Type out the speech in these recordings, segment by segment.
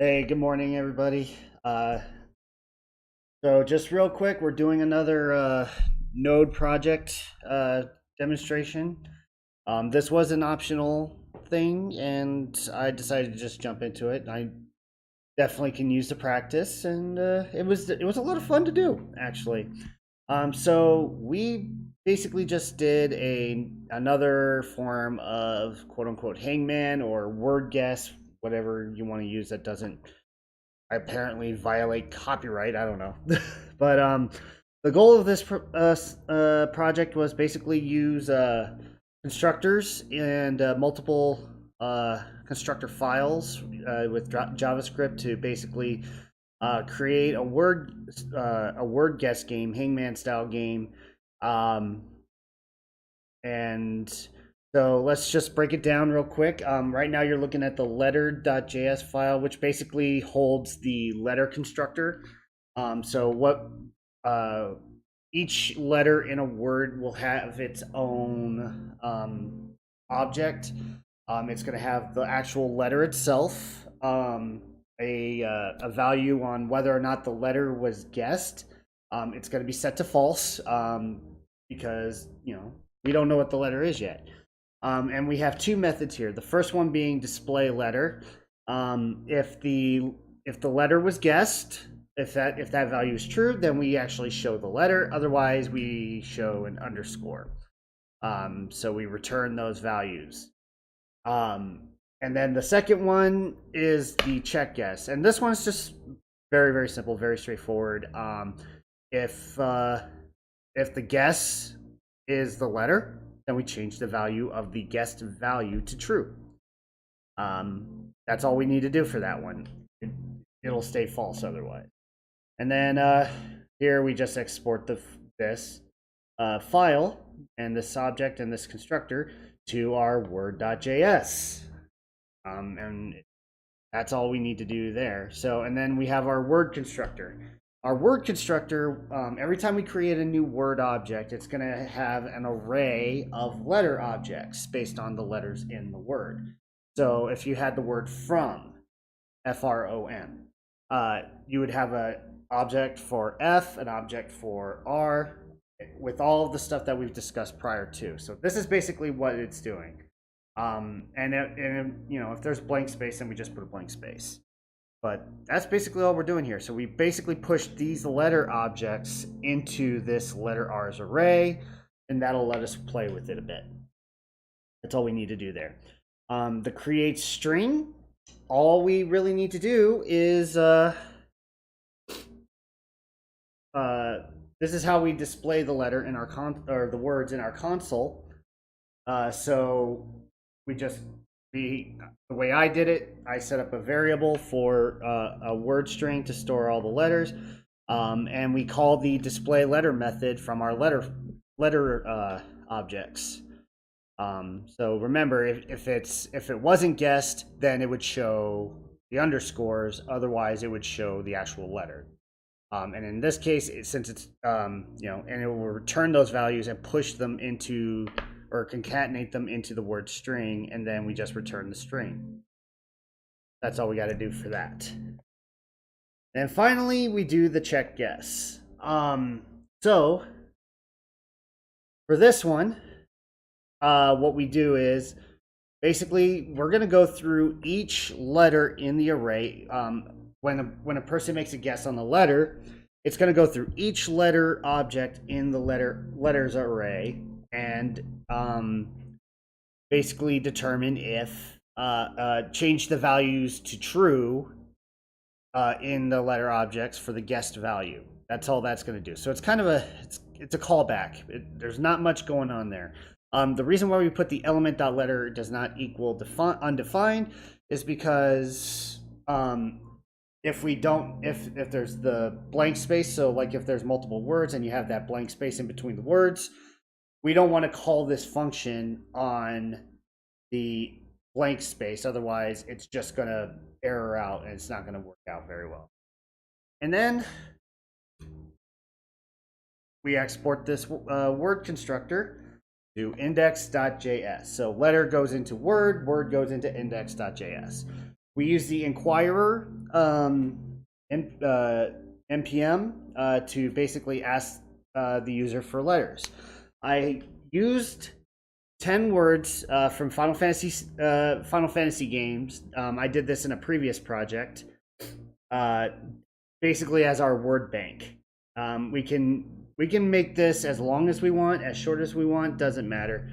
Hey, good morning, everybody. So just real quick, we're doing another Node project demonstration. This was an optional thing, and I decided to just jump into it. I definitely can use the practice, and it was a lot of fun to do, actually. So we basically just did another form of quote unquote hangman or word guess, whatever you want to use that doesn't apparently violate copyright. I don't know. But the goal of this project was basically use constructors and multiple constructor files with JavaScript to basically create a word guess game, hangman style game. Um, and so let's just break it down real quick. Right now you're looking at the letter.js file, which basically holds the letter constructor. So what each letter in a word will have its own object. It's going to have the actual letter itself, a value on whether or not the letter was guessed. It's going to be set to false because we don't know what the letter is yet. And we have two methods here. The first one being display letter. If the letter was guessed, if that value is true, then we actually show the letter. Otherwise, we show an underscore. So we return those values. And then the second one is the check guess, and this one's just very very simple, very straightforward. If the guess is the letter, then we change the value of the guessed value to true. That's all we need to do for that one. It'll stay false otherwise. And then here we just export this file and this object and this constructor to our word.js. And that's all we need to do there. So, and then we have our word constructor. Our word constructor, every time we create a new word object, it's going to have an array of letter objects based on the letters in the word. So if you had the word from, F-R-O-M, you would have an object for F, an object for R, with all of the stuff that we've discussed prior to. So this is basically what it's doing. And if there's blank space, then we just put a blank space. But that's basically all we're doing here. So we basically push these letter objects into this letter R's array, and that'll let us play with it a bit. That's all we need to do there. The create string, all we really need to do is this is how we display the letter in our or the words in our console. So the way I did it, I set up a variable for a word string to store all the letters, and we call the display letter method from our letter objects. So remember, if it wasn't guessed, then it would show the underscores. Otherwise, it would show the actual letter. And in this case, since it's and it will return those values and push them into or concatenate them into the word string, and then we just return the string. That's all we got to do for that. And finally, we do the check guess. So for this one, what we do is basically we're going to go through each letter in the array. When a person makes a guess on the letter, it's going to go through each letter object in the letters array and basically determine if change the values to true in the letter objects for the guessed value. That's all that's going to do. So it's kind of it's a callback. There's not much going on there. The reason why we put the element.letter does not equal undefined is because if there's the blank space, so like if there's multiple words and you have that blank space in between the words, we don't want to call this function on the blank space. Otherwise, it's just going to error out and it's not going to work out very well. And then we export this word constructor to index.js. So letter goes into word, word goes into index.js. we use the Inquirer npm to basically ask the user for letters. I used 10 words from Final Fantasy games. I did this in a previous project, basically as our word bank. We can make this as long as we want, as short as we want. Doesn't matter.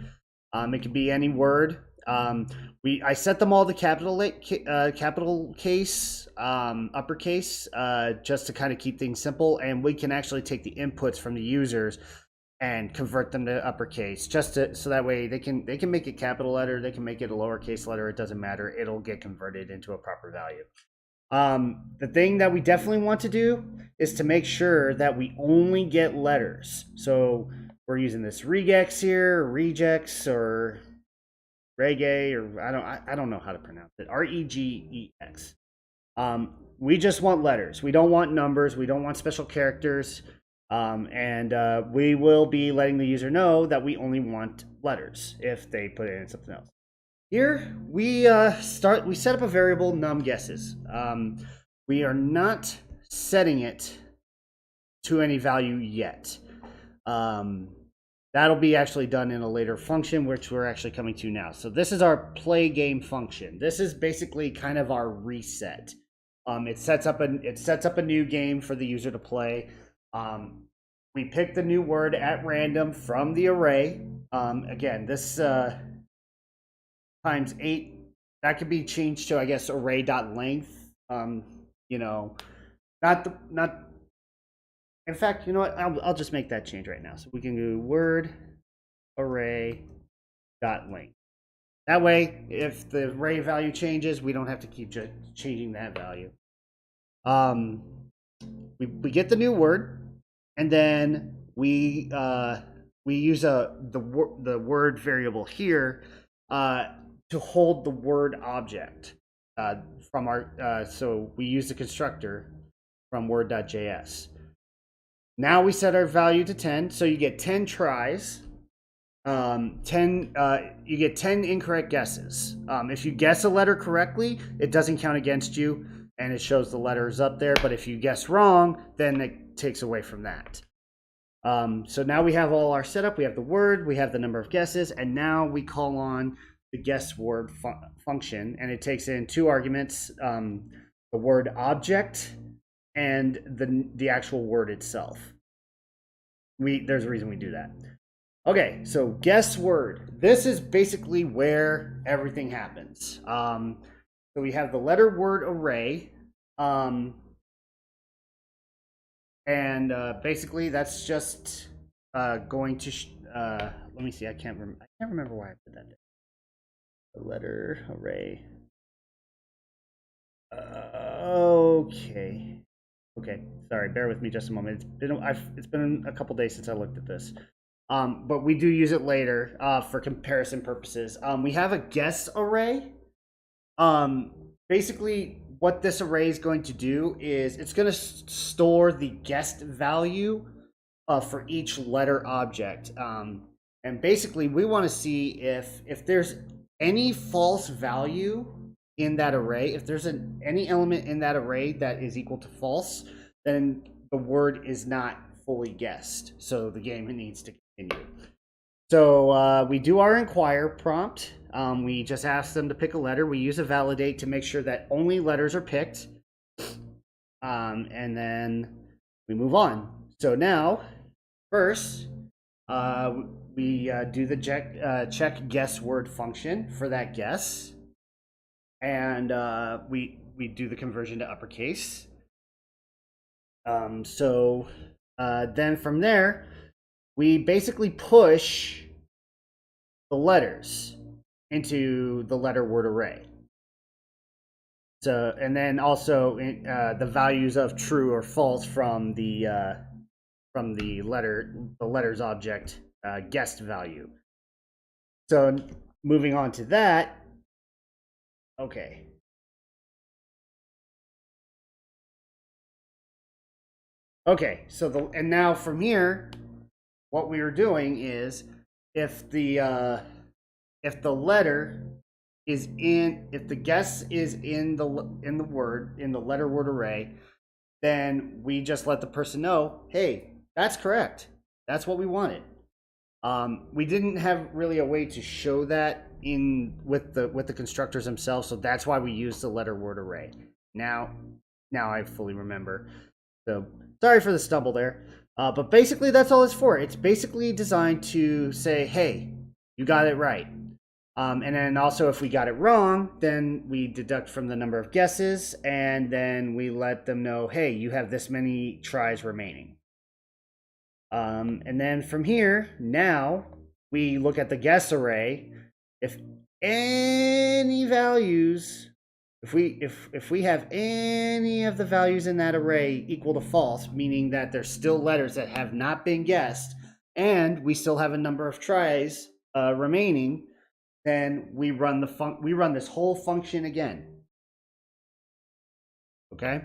It can be any word. I set them all to capital case, uppercase, just to kind of keep things simple, and we can actually take the inputs from the users and convert them to uppercase, so that way they can make it capital letter, they can make it a lowercase letter. It doesn't matter. It'll get converted into a proper value. The thing that we definitely want to do is to make sure that we only get letters. So we're using this regex here, regex, or reggae, or I don't know how to pronounce it. regex. We just want letters. We don't want numbers. We don't want special characters. And we will be letting the user know that we only want letters if they put it in something else. Here we set up a variable num guesses. We are not setting it to any value yet. That'll be actually done in a later function, which we're actually coming to now. So this is our play game function. This is basically kind of our reset. It sets up a new game for the user to play. We pick the new word at random from the array. Again, this times 8, that could be changed to, I guess, array.length. In fact, you know what? I'll just make that change right now. So we can do word array.length. That way, if the array value changes, we don't have to keep changing that value. We get the new word, and then we use the word variable here to hold the word object from our. So we use the constructor from word.js. Now we set our value to 10, so you get 10 tries. You get 10 incorrect guesses. If you guess a letter correctly, it doesn't count against you, and it shows the letters up there. But if you guess wrong, then it takes away from that. So now we have all our setup. We have the word, we have the number of guesses, and now we call on the guess word function, and it takes in 2 arguments: the word object and the actual word itself. There's a reason we do that. Okay, so guess word. This is basically where everything happens. So we have the letter word array, and basically that's just going to. Let me see. I can't remember why I put that. The letter array. Okay. Sorry, bear with me just a moment. It's been a couple days since I looked at this. But we do use it later for comparison purposes. We have a guess array. Basically, what this array is going to do is it's going to store the guessed value for each letter object. And basically, we want to see if there's any false value in that array. If there's any element in that array that is equal to false, then the word is not fully guessed. So the game needs to continue. So we do our inquire prompt. We just ask them to pick a letter. We use a validate to make sure that only letters are picked. And then we move on. So now, first, we do the check guess word function for that guess. And we do the conversion to uppercase. So then from there, we basically push the letters into the letter word array. So, and then also the values of true or false from the letters object guessed value. So moving on to that. Okay. Okay, so and now from here, what we are doing is if the letter if the guess is in the letter word array, then we just let the person know, hey, that's correct. That's what we wanted. We didn't have really a way to show that with the constructors themselves, so that's why we used the letter word array. Now I fully remember. So sorry for the stumble there. But basically that's all it's for. It's basically designed to say, hey, you got it right. And then also if we got it wrong, then we deduct from the number of guesses, and then we let them know, hey, you have this many tries remaining. And then from here, now we look at the guess array. If any values, if we have any of the values in that array equal to false, meaning that there's still letters that have not been guessed, and we still have a number of tries remaining, then we run this whole function again. Okay?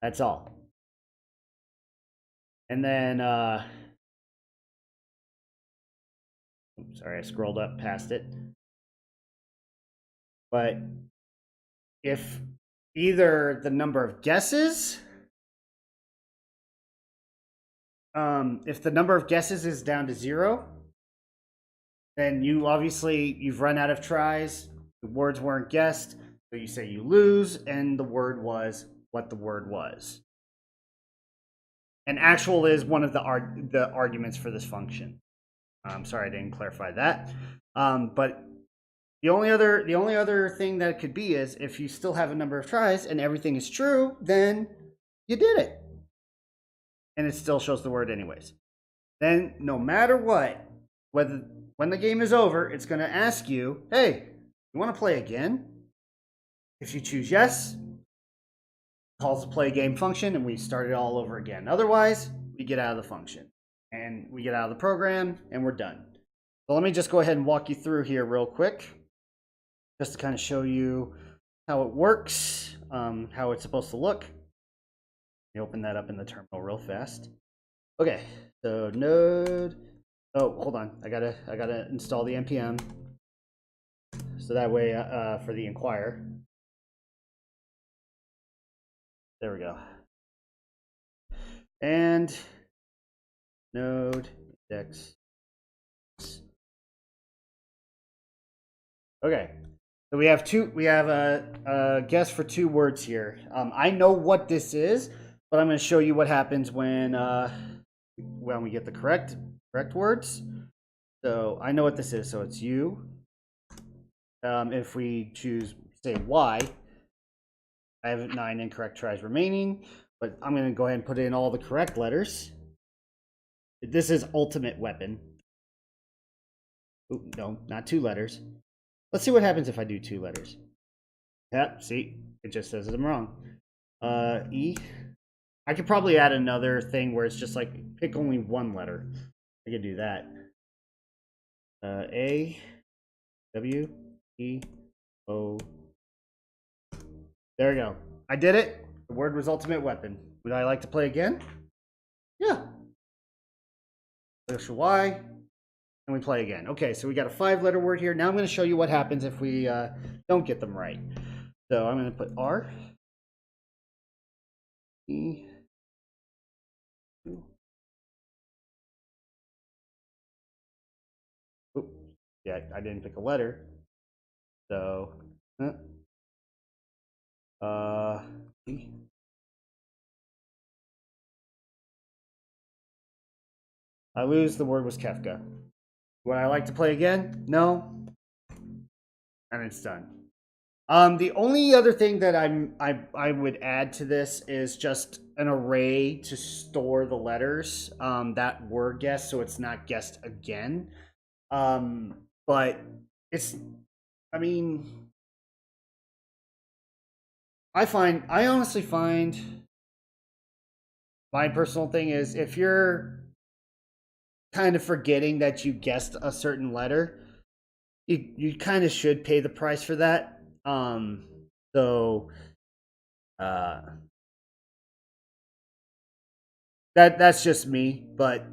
That's all. And then sorry, I scrolled up past it. But if either the number of guesses, if the number of guesses is down to 0, then you've run out of tries. The words weren't guessed, so you say you lose, and the word was what the word was. And actual is one of the arguments for this function. I'm sorry I didn't clarify that. But the only other thing that it could be is if you still have a number of tries and everything is true, then you did it. And it still shows the word anyways. Then no matter what, when the game is over, it's going to ask you, hey, you want to play again? If you choose yes, it calls the play game function and we start it all over again. Otherwise, we get out of the function and we get out of the program and we're done. So let me just go ahead and walk you through here real quick, just to kind of show you how it works, how it's supposed to look. Let me open that up in the terminal real fast. Okay, so Node. Oh, hold on. I gotta install the npm, so that way for the inquire. There we go. And Node index. Okay. So we have a guess for 2 words here. I know what this is, but I'm going to show you what happens when we get the correct words. So I know what this is. So it's U. If we choose, say, Y, I have 9 incorrect tries remaining, but I'm going to go ahead and put in all the correct letters. This is ultimate weapon. Ooh, no, not 2 letters. Let's see what happens if I do 2 letters. Yeah, see, it just says I'm wrong. E. I could probably add another thing where it's just like pick only 1 letter. I could do that. A, W, E, O. There we go. I did it. The word was ultimate weapon. Would I like to play again? Yeah. Push Y. And we play again. Okay, so we got a 5-letter word here. Now I'm going to show you what happens if we don't get them right. So I'm going to put R, E, oops, yeah, I didn't pick a letter. So, E. I lose. The word was Kefka. Would I like to play again? No. And it's done. The only other thing that I would add to this is just an array to store the letters that were guessed, so it's not guessed again. But it's, I mean, I honestly find my personal thing is if you're kind of forgetting that you guessed a certain letter, you kind of should pay the price for that. So that's just me, but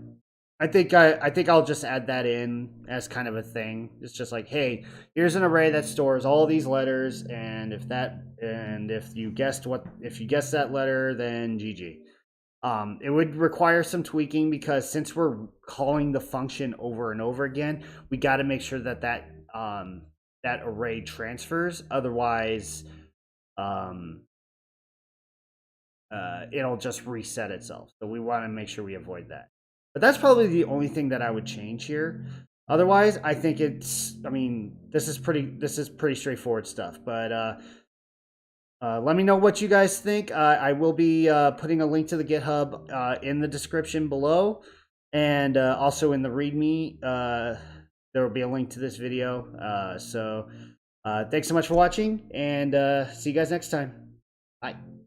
I think I'll just add that in as kind of a thing. It's just like, hey, here's an array that stores all these letters, and if you guessed that letter, then GG. It would require some tweaking because since we're calling the function over and over again, we got to make sure that array transfers. Otherwise, it'll just reset itself. So we want to make sure we avoid that. But that's probably the only thing that I would change here. Otherwise, I think this is pretty straightforward stuff. But let me know what you guys think. I will be putting a link to the GitHub in the description below, and also in the README. There will be a link to this video. So thanks so much for watching, and see you guys next time. Bye.